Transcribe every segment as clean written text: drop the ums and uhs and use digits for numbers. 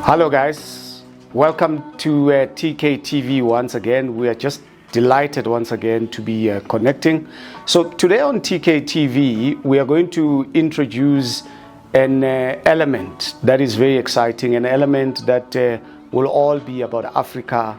Hello guys, welcome to TK TV once again. We are just delighted once again to be connecting. So today on TK TV, we are going to introduce an element that is very exciting, an element that will all be about Africa,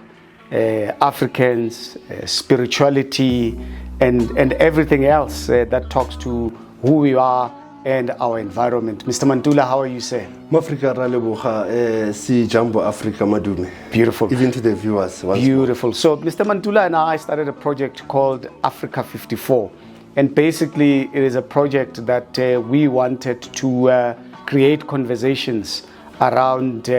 Africans, spirituality, and everything else that talks to who we are and our environment. Mr. Mantula, how are you, sir? Mafrika ralebuha si jambo Africa madume. Beautiful. Even to the viewers. Beautiful. So Mr. Mantula and I started a project called Africa 54. And basically it is a project that we wanted to create conversations around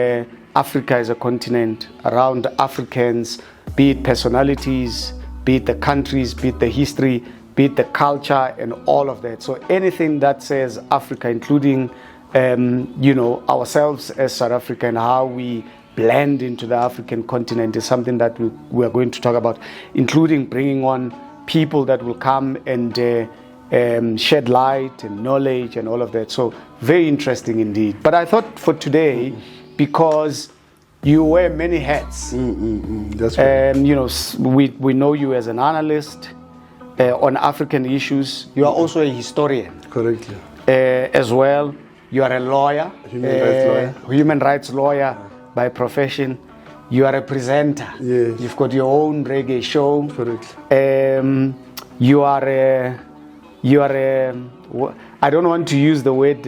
Africa as a continent, around Africans, be it personalities, be it the countries, be it the history, be it the culture and all of that. So anything that says Africa, including ourselves as South Africa and how we blend into the African continent is something that we are going to talk about, including bringing on people that will come and shed light and knowledge and all of that. So very interesting indeed. But I thought for today, because you wear many hats, That's right. we know you as an analyst on African issues. You are also a historian. Correctly. As well. You are a lawyer, human rights lawyer by profession. You are a presenter. Yes. You've got your own reggae show. Correct. I don't want to use the word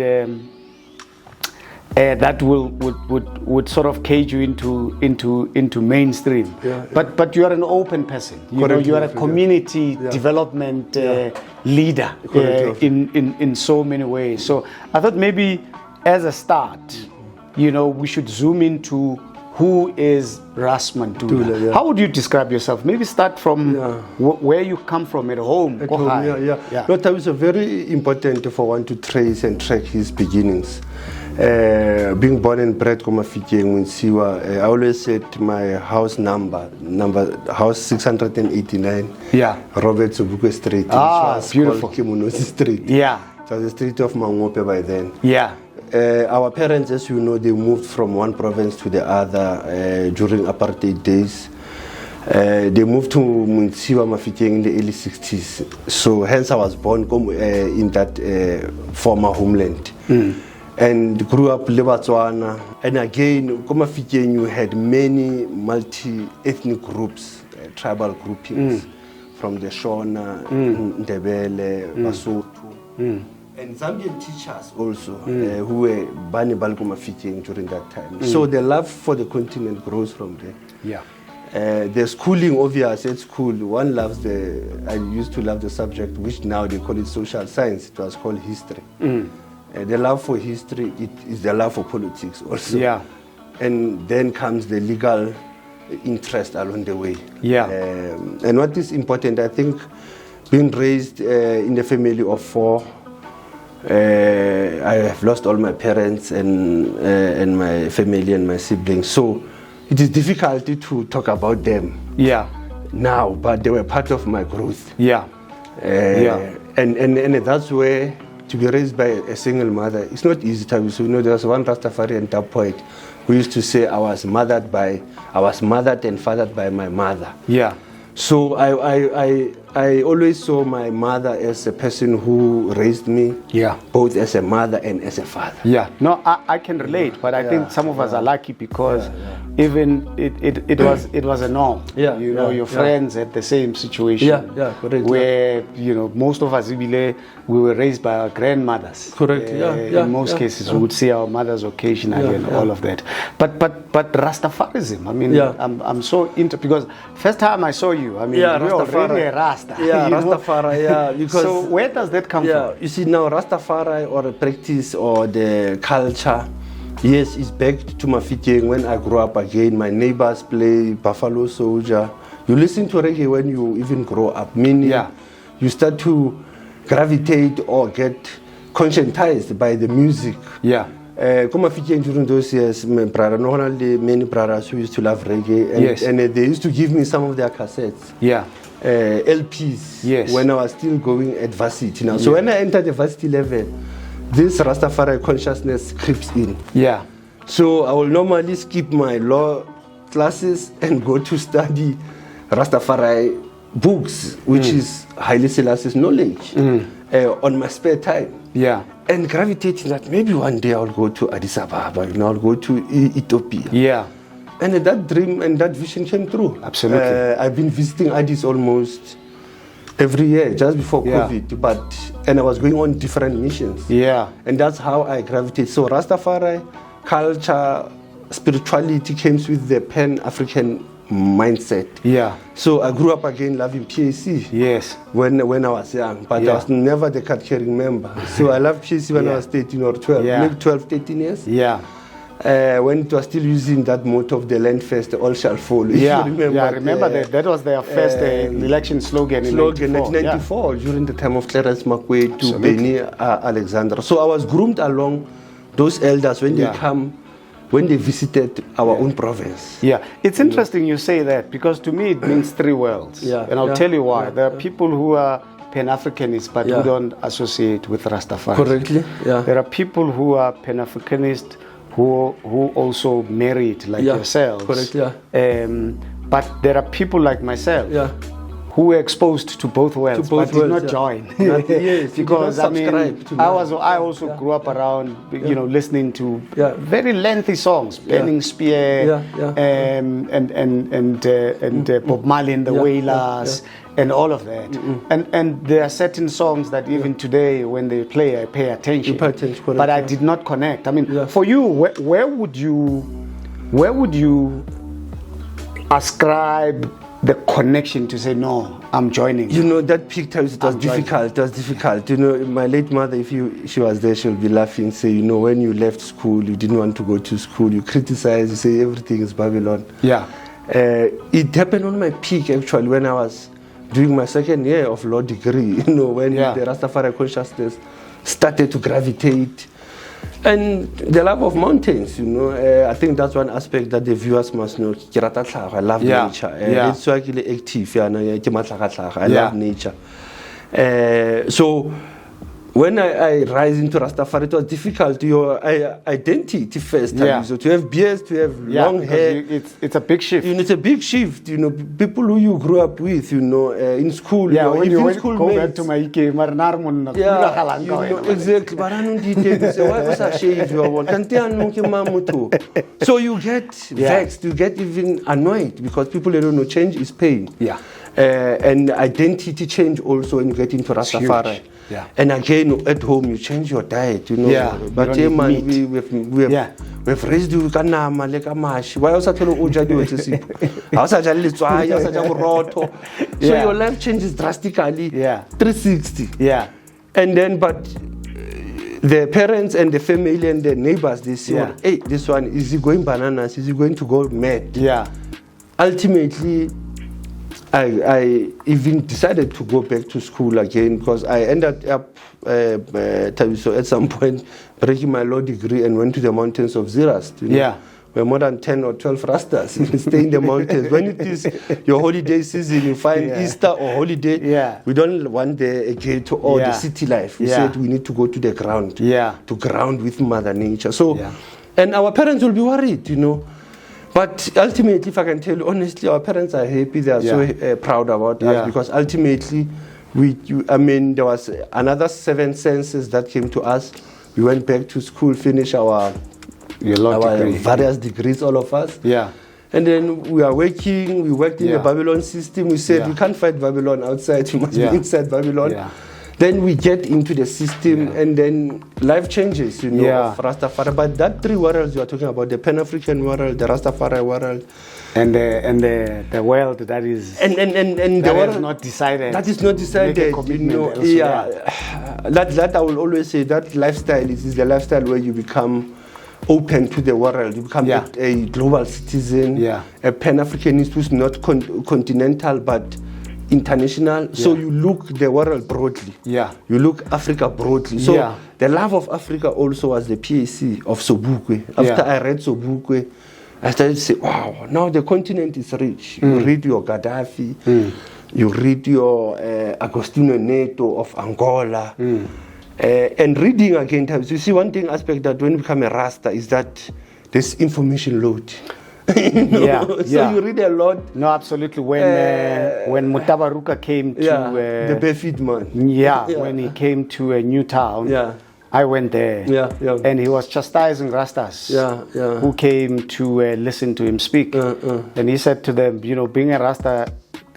that would sort of cage you into mainstream. Yeah. But you are an open person. You are a community development leader in so many ways. So I thought maybe as a start, we should zoom into who is Ras Mantula. How would you describe yourself? Maybe start from where you come from at home. No, Thabiso, very important for one to trace and track his beginnings. Being born and bred Komafikeng in Siwa, I always said my house number house 689. Yeah. Robert Sobukwe Street. Beautiful. Kimunosi Street. Yeah. It was the street of Mangope by then. Yeah. Our parents, as you know, they moved from one province to the other during apartheid days. They moved to Muntsiwa Mafikeng in the early 60s. So hence I was born in that former homeland. And grew up in Botswana. And again, Komafikeng, you had many multi-ethnic groups, tribal groupings, from the Shona, Ndebele, Basotho, and Zambian teachers also, who were Bani Bal Komafikeng during that time. So the love for the continent grows from there. Yeah. The schooling, obvious, at school, one loves I used to love the subject, which now they call it social science. It was called history. The love for history, it is the love for politics also. Yeah. And then comes the legal interest along the way. Yeah. And what is important, I think, being raised in a family of four, I have lost all my parents and my family and my siblings. So it is difficult to talk about them now, but they were part of my growth. And that's where to be raised by a single mother, it's not easy. There was one Rastafarian poet who used to say, I was mothered and fathered by my mother. Yeah. So I always saw my mother as a person who raised me, both as a mother and as a father. Yeah. No, I can relate, but I think some of us are lucky because even it was a norm. Your friends had the same situation. Correct. Where most of us we were raised by our grandmothers. Correct. In most cases, we would see our mothers occasionally and all of that. But Rastafarism, I mean, I'm so into, because first time I saw you, I mean, you're already a Rasta. Rastafari, because so where does that come from? You see, now Rastafari, or the practice or the culture, yes, it's back to Mafikeng. When I grew up again, my neighbors play Buffalo Soldier. You listen to reggae when you even grow up, meaning you start to gravitate or get conscientized by the music. Komafikeng during those years, many brothers who used to love reggae, and they used to give me some of their cassettes. LPs when I was still going at varsity now. So when I entered the varsity level, this Rastafari consciousness creeps in. So I will normally skip my law classes and go to study Rastafari books, which is Haile Selassie's knowledge, on my spare time. Yeah. And gravitating that maybe one day I'll go to Addis Ababa, I'll go to Ethiopia. Yeah. And that dream and that vision came true. Absolutely. I've been visiting Addis almost every year, just before COVID, and I was going on different missions. Yeah. And that's how I gravitated. So Rastafari culture, spirituality comes with the Pan-African mindset. Yeah. So I grew up again loving PAC. Yes. When I was young, but I was never the card-carrying member. So I loved PAC when I was 13 or 12, maybe 12, 13 years. Yeah. When it was still using that motto of the land first, all shall follow. Yeah, I remember that. That was their first election slogan in 1994, during the time of Clarence Makwe to Benny Alexander. So I was groomed along those elders when they come, when they visited our own province. Yeah, it's interesting you say that, because to me it means three worlds. Yeah. And I'll tell you why. There are people who are Pan-Africanists but who don't associate with Rastafari. Correctly. Yeah. There are people who are Pan-Africanists who also married like yourselves. Correct, yeah. But there are people like myself who were exposed to both worlds, but did not join. Because I mean, I also grew up around, you know, listening to very lengthy songs, Burning Spear, and Bob Marley and the Wailers, and all of that. And there are certain songs that even today, when they play, I pay attention. But I did not connect. I mean, for you, where would you ascribe the connection to say, no, I'm joining? You know, that peak times, it was difficult. It was difficult. You know, my late mother, if she was there, she'll be laughing, say, you know, when you left school, you didn't want to go to school, you criticize, you say everything is Babylon. Yeah. It happened on my peak, actually, when I was doing my second year of law degree, you know, when the Rastafari consciousness started to gravitate. And the love of mountains, you know, I think that's one aspect that the viewers must know. I love nature. It's actually active. I love nature. So when I rise into Rastafari, it was difficult. Your identity first. So to have beards, to have long hair. It's a big shift. You know, it's a big shift. You know, people who you grew up with, you know, in school. Yeah, when you go back to my Ike, you know, exactly. But I don't say, why was I shave your one? So you get vexed, you get even annoyed, because people don't know change is pain. Yeah. And identity change also when you get into Rastafari. Yeah. And again, at home, you change your diet, you know. Yeah. But we've raised you kanama like a mash. Why else I tell you uja do it? So your life changes drastically. 360. Yeah. And then, but the parents and the family and the neighbors, they say, hey, this one, is he going bananas? Is he going to go mad? Yeah. Ultimately, I even decided to go back to school again, because I ended up Thabiso at some point breaking my law degree and went to the mountains of Zerast. You know, where more than 10 or 12 Rastas stay in the mountains. When it is your holiday season, you find Easter or holiday. We don't want the ghetto or the city life. We said we need to go to the ground, to ground with Mother Nature. So, and our parents will be worried, you know. But ultimately, if I can tell you honestly, our parents are happy. They are so proud about us, because ultimately, there was another 7 senses that came to us. We went back to school, finished our various degrees, all of us. Yeah. And then we are working. We worked in the Babylon system. We said we can't fight Babylon outside. We must be inside Babylon. Yeah. Then we get into the system, and then life changes, you know, of Rastafari. But that 3 worlds you are talking about, the Pan-African world, the Rastafari world, and the world that is the world is not decided. That is not decided. You know, that I will always say, that lifestyle is the lifestyle where you become open to the world. You become a global citizen, a Pan-Africanist who's not continental but international. So you look the world broadly. You look Africa broadly. So the love of Africa also was the PAC of Sobukwe. After I read Sobukwe, I started to say, wow, now the continent is rich. You read your Gaddafi, you read your Agostinho Neto of Angola, and reading again. You see, one thing aspect that when you become a Rasta is that there's information load. So you read a lot. No, absolutely. When Mutabaruka came to the Barefeet man. When he came to a new town. I went there, and he was chastising Rastas who came to listen to him speak. And he said to them, being a Rasta,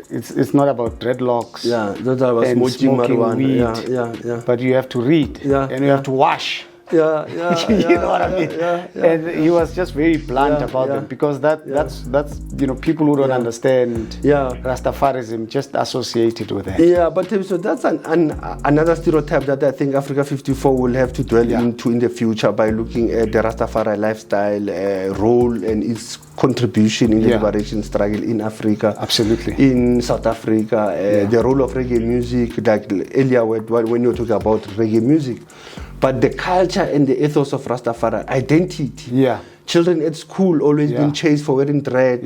it's not about dreadlocks and smoking weed, but you have to read and you have to wash. You know what I mean? And he was just very blunt about it, because that's people who don't understand Rastafarism just associated with that. Yeah, but so that's another stereotype that I think Africa 54 will have to dwell into in the future by looking at the Rastafari lifestyle, role and its contribution in the liberation struggle in Africa. Absolutely. In South Africa, the role of reggae music, like earlier when you were talking about reggae music. But the culture and the ethos of Rastafari, identity. Children at school always been chased for wearing dread,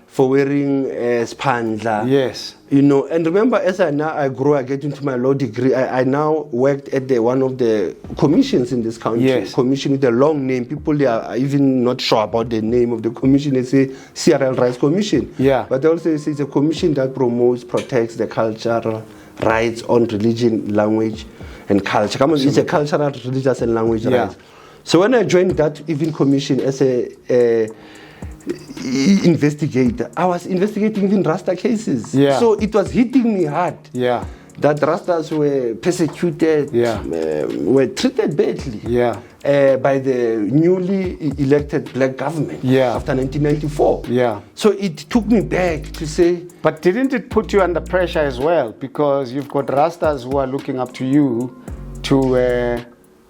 for wearing spandla. Yes. And remember, as I grow, I get into my law degree, I now worked at one of the commissions in this country. Commission with a long name. People, they are even not sure about the name of the commission. They say CRL Rights Commission. But they also say it's a commission that promotes, protects the cultural rights on religion, language, and culture. It's a cultural, religious, and language rights. So when I joined that even commission as a investigator, I was investigating even Rasta cases. So it was hitting me hard. That Rastas were persecuted, were treated badly by the newly elected black government after 1994. So it took me back to say... But didn't it put you under pressure as well? Because you've got Rastas who are looking up to you to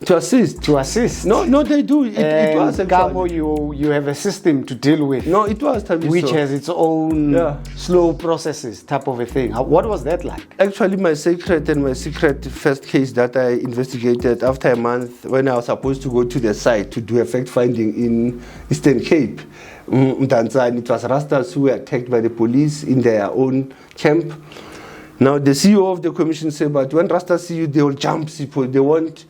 assist. No, they do. It was Gamo, you have a system to deal with. No, it was Thabiso, which has its own slow processes, type of a thing. What was that like? Actually, my secret first case that I investigated after a month, when I was supposed to go to the site to do a fact finding in Eastern Cape, Mdantsane, it was Rastas who were attacked by the police in their own camp. Now the CEO of the commission said, but when Rastas see you, they will jump. They won't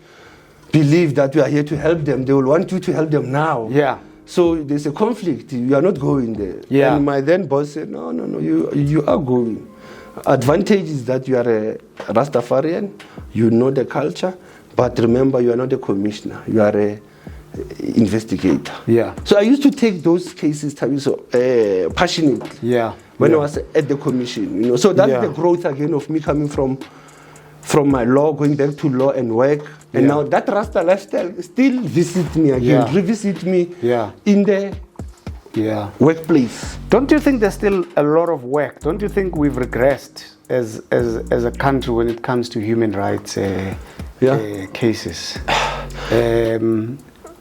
believe that we are here to help them. They will want you to help them now. So there's a conflict. You are not going there. And my then boss said, no, you are going. Advantage is that you are a Rastafarian, you know the culture, but remember, you are not a commissioner. You are a investigator. So I used to take those cases, Thabiso, passionately. When I was at the commission, so that's the growth again of me coming from my law, going back to law and work, and now that Rasta lifestyle still visit me again, revisit me in the workplace. Don't you think there's still a lot of work? Don't you think we've regressed as a country when it comes to human rights cases?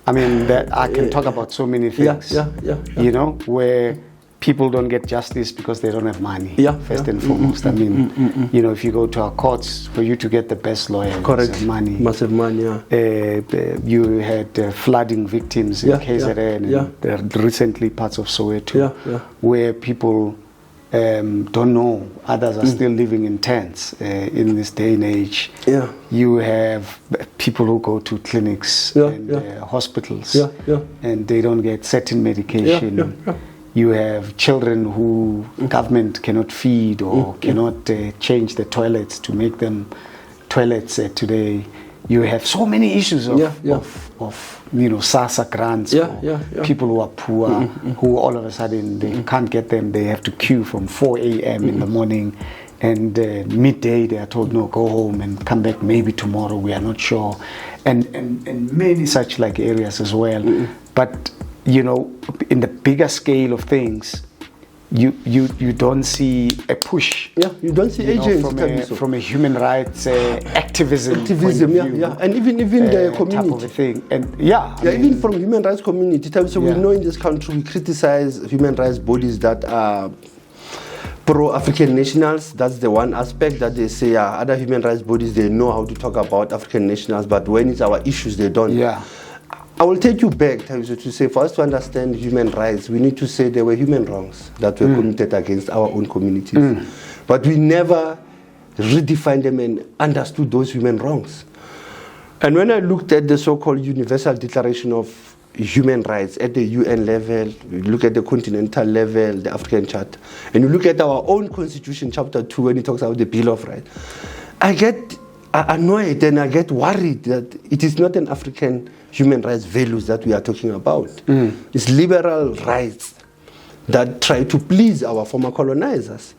I mean, that I can talk about so many things. Where people don't get justice because they don't have money. First and foremost. I mean, if you go to our courts, for you to get the best lawyer, money. Massive money. You had flooding victims in KZN and recently parts of Soweto, where people don't know. Others are still living in tents in this day and age. You have people who go to clinics and hospitals and they don't get certain medication. You have children who government cannot feed or cannot change the toilets to make them toilets today. You have so many issues of SASA grants for people who are poor, who all of a sudden they can't get them. They have to queue from 4 a.m. in the morning, and midday they are told, no, go home and come back maybe tomorrow, we are not sure. And many such like areas as well. But in the bigger scale of things, you don't see a push. You don't see agents from a human rights activism point of view, and even the community type of a thing. And even from human rights community. So we know in this country we criticize human rights bodies that are pro-African nationals. That's the one aspect that they say other human rights bodies, they know how to talk about African nationals, but when it's our issues, they don't. I will take you back, Thabiso, to say for us to understand human rights, we need to say there were human wrongs that were committed against our own communities. But we never redefined them and understood those human wrongs. And when I looked at the so-called Universal Declaration of human rights at the UN level, you look at the continental level, the African Charter, and you look at our own constitution, chapter 2, when it talks about the Bill of Rights, I get annoyed and I get worried that it is not an African human rights values that we are talking about. It's liberal rights that try to please our former colonizers.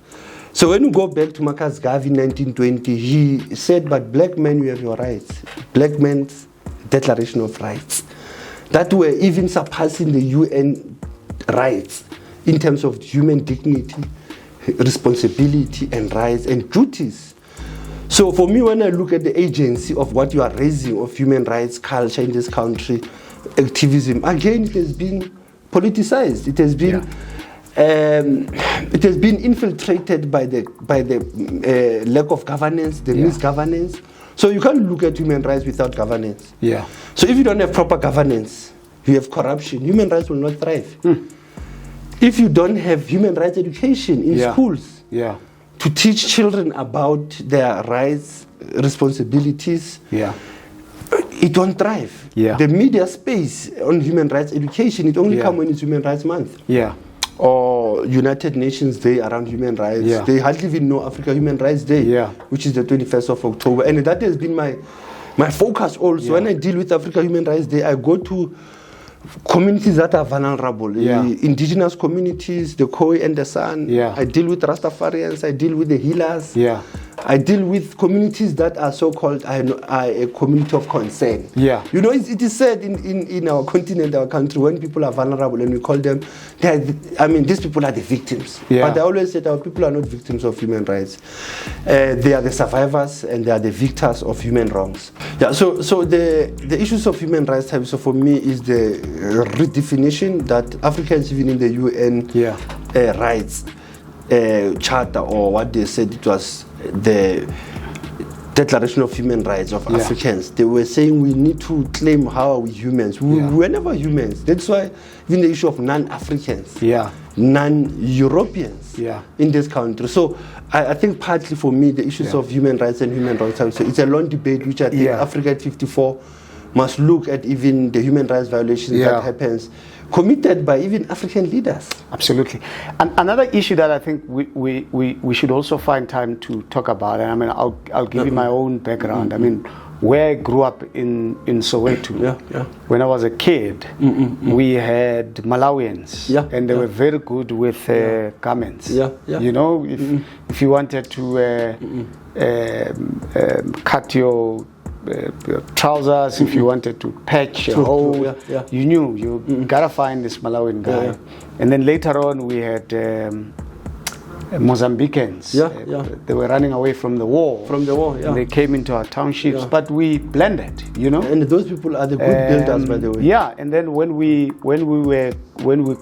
So when you go back to Marcus Garvey in 1920, he said, but black men, you have your rights. Black men's Declaration of Rights. That were even surpassing the UN rights in terms of human dignity, responsibility and rights and duties. So for me, when I look at the agency of what you are raising of human rights culture in this country, activism, again, it has been politicized. It has been it has been infiltrated by the lack of governance, the misgovernance. So you can't look at human rights without governance. Yeah. So if you don't have proper governance, you have corruption, human rights will not thrive. If you don't have human rights education in schools to teach children about their rights, responsibilities, it won't thrive. The media space on human rights education, it only comes when it's Human Rights Month. Or United Nations Day around human rights. They hardly even know Africa Human Rights Day, which is the 21st of October. And that has been my focus also. When I deal with Africa Human Rights Day, I go to communities that are vulnerable, indigenous communities, the Khoi and the San. I deal with Rastafarians, I deal with the healers. I deal with communities that are so-called a community of concern. You know, it is said in our continent, our country, when people are vulnerable and we call them, these people are the victims. But I always say that our people are not victims of human rights. They are the survivors and they are the victors of human wrongs. So the issues of human rights, so for me, is the redefinition that Africans even in the UN rights charter, or what they said it was the Declaration of Human Rights of Africans. They were saying we need to claim how are we humans. We were never humans. That's why even the issue of non-Africans, non-Europeans in this country. So I think partly for me the issues of human rights and human rights, so it's a long debate which I think Africa at 54 must look at even the human rights violations that happens committed by even African leaders. Absolutely. And another issue that I think we should also find time to talk about, and I mean, I'll give you my own background. I mean, where I grew up in Soweto, when I was a kid, we had Malawians, and they were very good with garments. You know, if you wanted to cut your trousers, if you wanted to patch a hole, you knew you gotta find this Malawian guy. And then later on we had Mozambicans. They were running away from the war. And they came into our townships, but we blended, you know. And those people are the good builders, by the way. And then when we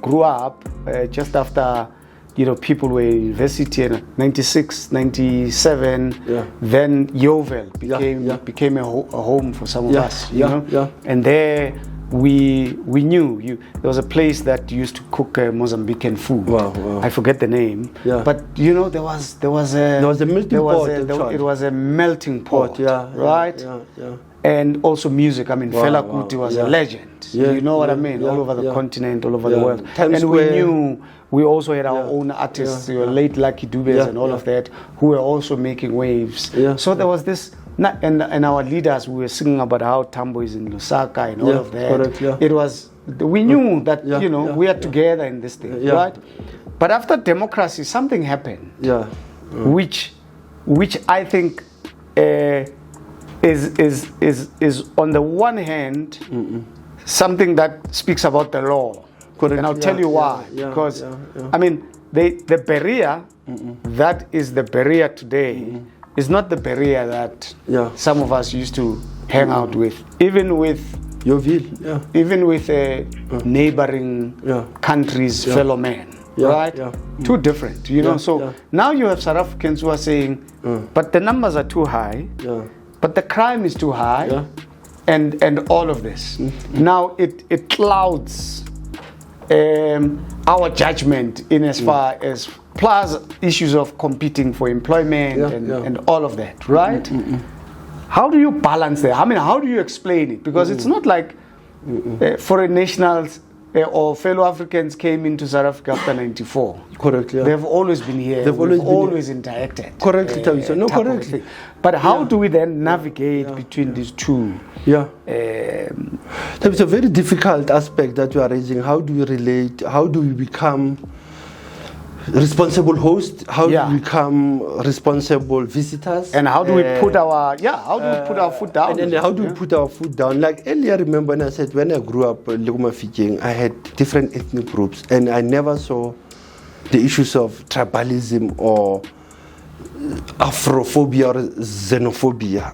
grew up, just after, you know, people were in university in 96, 97, then Yeovil became a home for some of us, you know. And there we knew there was a place that used to cook Mozambican food. I forget the name, but you know, there was a melting pot. It was a melting pot, right? And also music. I mean, Fela Kuti was a legend. You know what I mean? All over the continent, all over the world. And we knew we also had our own artists, late Lucky Dubes and all of that, who were also making waves. So there was this, and our leaders, we were singing about how Tambo is in Lusaka and all of that. It was, we knew that, you know, we are together in this thing, right? But after democracy, something happened, which I think is on the one hand something that speaks about the law. And I'll tell you why. Because, I mean, the barrier that is the barrier today is not the barrier that some of us used to hang out with, even with even with neighboring countries' fellow men, right? Too different, you know. So now you have South Africans who are saying, but the numbers are too high, but the crime is too high, and all of this. Now it clouds our judgment in as far as, plus issues of competing for employment and all of that, right? How do you balance that? I mean, how do you explain it? Because it's not like foreign nationals or fellow Africans came into South Africa after 94. Correct, yeah. They've always been here. They've always interacted. Correctly, Thabiso. No, correctly. But how do we then navigate between these two? Yeah. It's a very difficult aspect that you are raising. How do we relate? How do we become responsible hosts? How do we become responsible visitors? And how do we put our foot down? And how do we put our foot down? Like earlier, remember when I said when I grew up in Luguma, I had different ethnic groups, and I never saw the issues of tribalism or Afrophobia or xenophobia,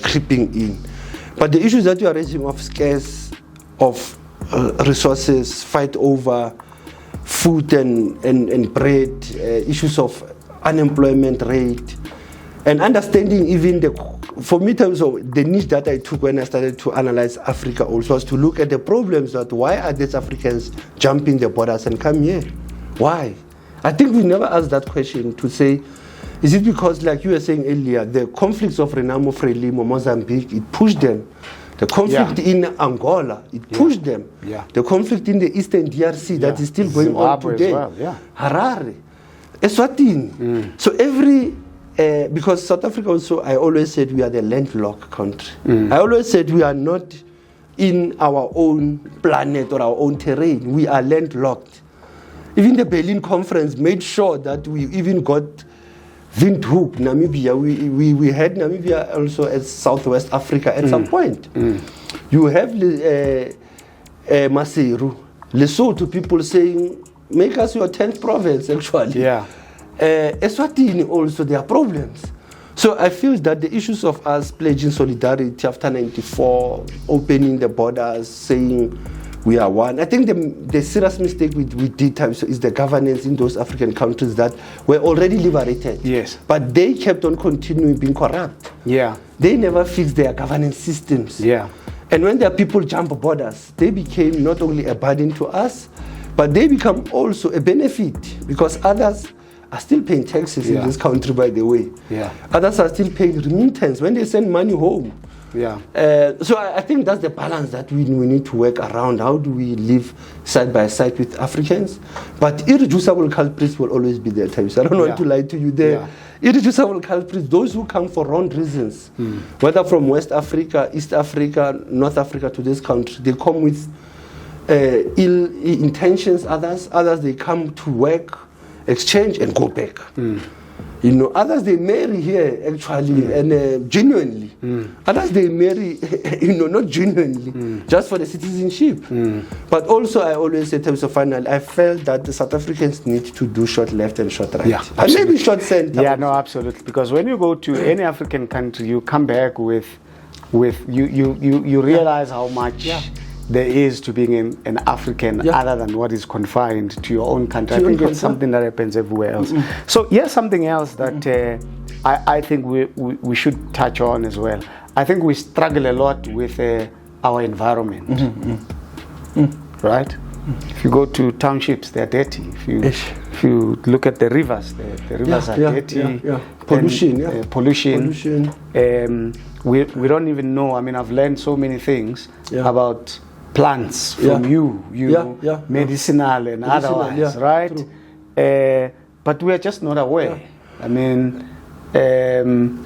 creeping in. But the issues that you are raising of scarce of resources, fight over food and bread, issues of unemployment rate, and understanding even for me, the niche that I took when I started to analyze Africa also was to look at the problems that why are these Africans jumping the borders and come here? Why? I think we never asked that question to say, is it because, like you were saying earlier, the conflicts of Renamo, Frelimo, Mozambique, it pushed them. The conflict in Angola, it pushed them. Yeah. The conflict in the Eastern DRC that is still going on today. Well, Harare, Eswatini. So because South Africa also, I always said we are the landlocked country. I always said we are not in our own planet or our own terrain. We are landlocked. Even the Berlin Conference made sure that we even got Windhoek, Namibia. We had Namibia also as Southwest Africa at some point. You have Maseru, Lesotho people saying, make us your 10th province, actually. Yeah. Eswatini also, there are problems. So I feel that the issues of us pledging solidarity after 94, opening the borders, saying we are one. I think the serious mistake we did is the governance in those African countries that were already liberated. Yes. But they kept on continuing being corrupt. Yeah. They never fixed their governance systems. Yeah. And when their people jump borders, they became not only a burden to us, but they become also a benefit because others are still paying taxes in this country, by the way. Yeah. Others are still paying remittance when they send money home. Yeah. So I think that's the balance that we need to work around. How do we live side by side with Africans? But irreducible culprits will always be there, Thabiso. I don't want to lie to you there. Irreducible culprits, those who come for wrong reasons, whether from West Africa, East Africa, North Africa to this country, they come with ill intentions. Others they come to work, exchange and go back. Others they marry here actually and genuinely. Others they marry, not genuinely, just for the citizenship. But also I always say, terms of final, I felt that the South Africans need to do short left and short right. Yeah, and maybe short center. Yeah, no, absolutely. Because when you go to any African country, you come back with you realize how much there is to being an African other than what is confined to your own country. I think it's something that happens everywhere else. So here's something else that I think we should touch on as well. I think we struggle a lot with our environment, right? If you go to townships, they're dirty. If you look at the rivers, the rivers are dirty. Pollution. We don't even know. I mean, I've learned so many things about plants from you know, medicinal and otherwise, right? But we are just not aware. I mean,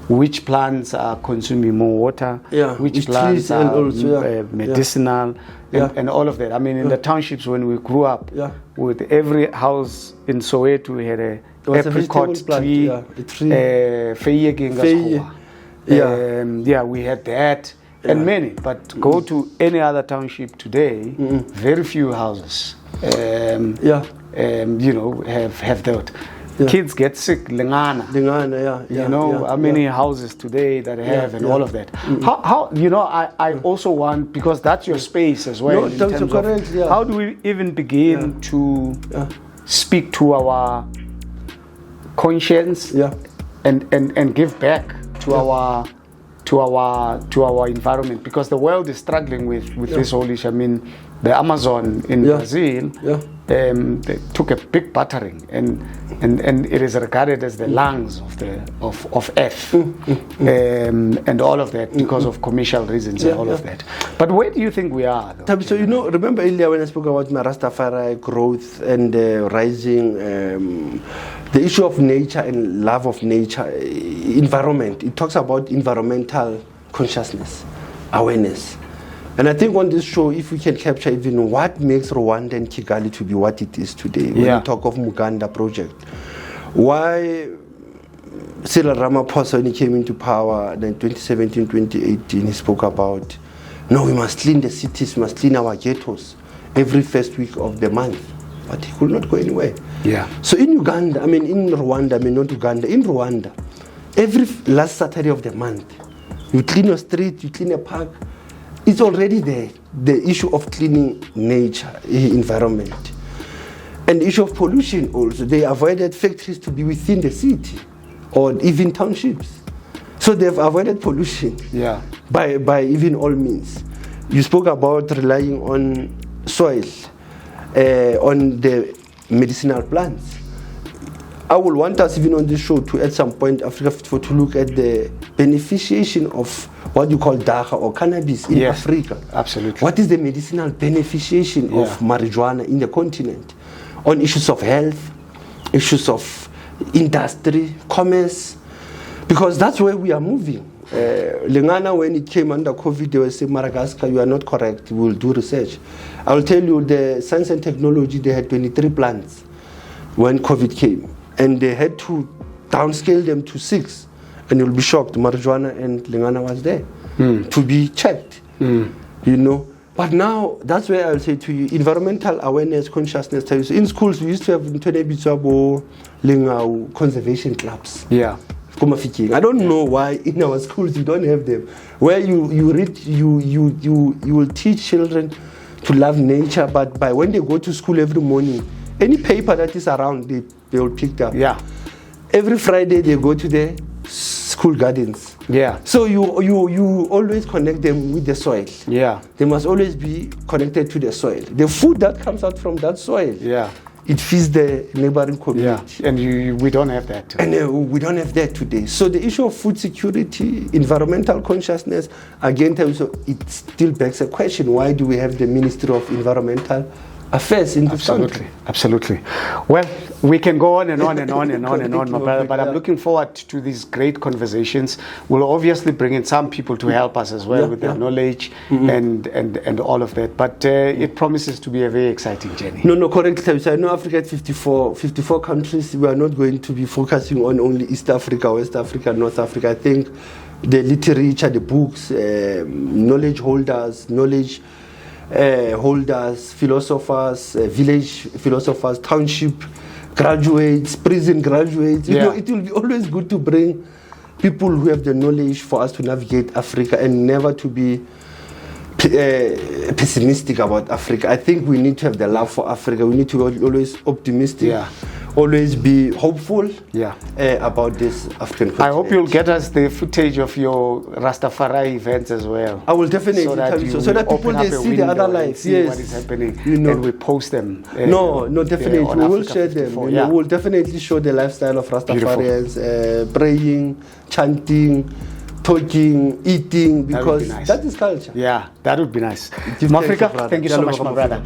which plants are consuming more water, which plants are also, medicinal, and all of that. I mean, in the townships when we grew up, with every house in Soweto, we had a apricot tree, we had that. And many, but go to any other township today, very few houses, have that. Kids get sick, Lingana, how many houses today that have and all of that. How I also want, because that's your space as well. In terms of how do we even begin to speak to our conscience and give back to our to our environment, because the world is struggling with this whole issue. I mean, the Amazon in Brazil, they took a big battering, and it is regarded as the lungs of Earth, and all of that because of commercial reasons and all of that. But where do you think we are, though? So remember earlier when I spoke about my Rastafari growth and rising, the issue of nature and love of nature, environment. It talks about environmental consciousness, awareness. And I think on this show, if we can capture even what makes Rwanda and Kigali to be what it is today, when we talk of Muganda project, why Cyril Ramaphosa, when he came into power in 2017, 2018, he spoke about, no, we must clean the cities, we must clean our ghettos every first week of the month. But he could not go anywhere. Yeah. So in Rwanda, not Uganda, in Rwanda, every last Saturday of the month, you clean your street, you clean a park. It's already there, the issue of cleaning nature, environment. And the issue of pollution also. They avoided factories to be within the city or even townships. So they've avoided pollution by even all means. You spoke about relying on soil, on the medicinal plants. I will want us even on this show to at some point Africa to look at the beneficiation of what you call dacha or cannabis in Africa. Absolutely. What is the medicinal beneficiation of marijuana in the continent? On issues of health, issues of industry, commerce, because that's where we are moving. Lengana, when it came under COVID, they were saying, Madagascar, you are not correct, we will do research. I will tell you, the science and technology, they had 23 plants when COVID came. And they had to downscale them to 6. And you'll be shocked, marijuana and Lengana was there to be checked, But now, that's where I'll say to you, environmental awareness, consciousness. In schools, we used to have conservation clubs. Yeah. I don't know why in our schools you don't have them. Where you will teach children to love nature, but by when they go to school every morning, any paper that is around, they will pick up. Yeah. Every Friday they go to the school gardens. Yeah. So you always connect them with the soil. Yeah. They must always be connected to the soil. The food that comes out from that soil. Yeah. It feeds the neighboring community. Yeah. And we don't have that today. And we don't have that today. So the issue of food security, environmental consciousness, again, it still begs a question: why do we have the Ministry of Environmental Affairs in this country? Absolutely. Well, we can go on and on and on and on and on, my brother, but I'm looking forward to these great conversations. We'll obviously bring in some people to help us as well with their knowledge and all of that, but it promises to be a very exciting journey. No, correctly. I know Africa has 54 countries. We are not going to be focusing on only East Africa, West Africa, North Africa. I think the literature, the books, knowledge holders, philosophers, village philosophers, township graduates, prison graduates. It will be always good to bring people who have the knowledge for us to navigate Africa and never to be pessimistic about Africa. I think we need to have the love for Africa. We need to be always optimistic. Always be hopeful about this African continent. I hope you'll get us the footage of your Rastafari events as well. I will definitely tell you so that people they see the other lives. Yes, what is happening, and we post them. Definitely we will share them. We will definitely show the lifestyle of Rastafarians, praying, chanting, talking, eating, because that is culture. Yeah, that would be nice. Africa, thank you so much, my brother.